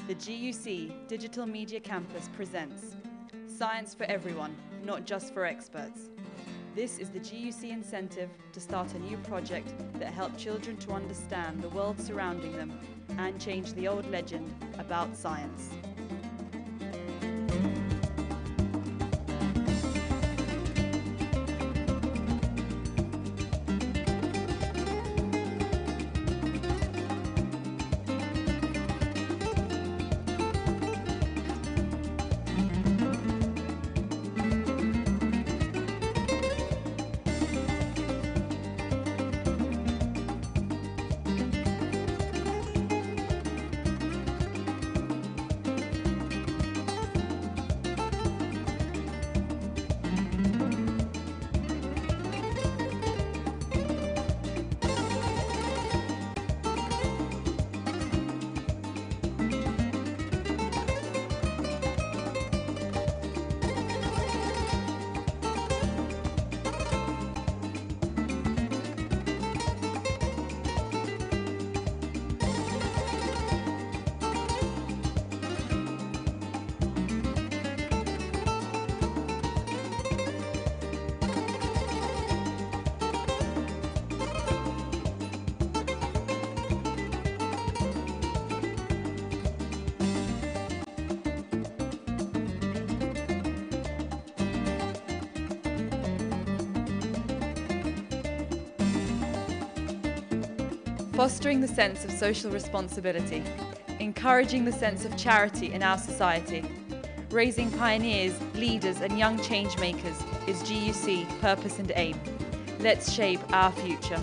The GUC Digital Media Campus presents Science for Everyone, Not Just for Experts. This is the GUC incentive to start a new project that helps children to understand the world surrounding them and change the old legend about science. Fostering the sense of social responsibility, encouraging the sense of charity in our society, raising pioneers, leaders and young change makers is GUC purpose and aim. Let's shape our future.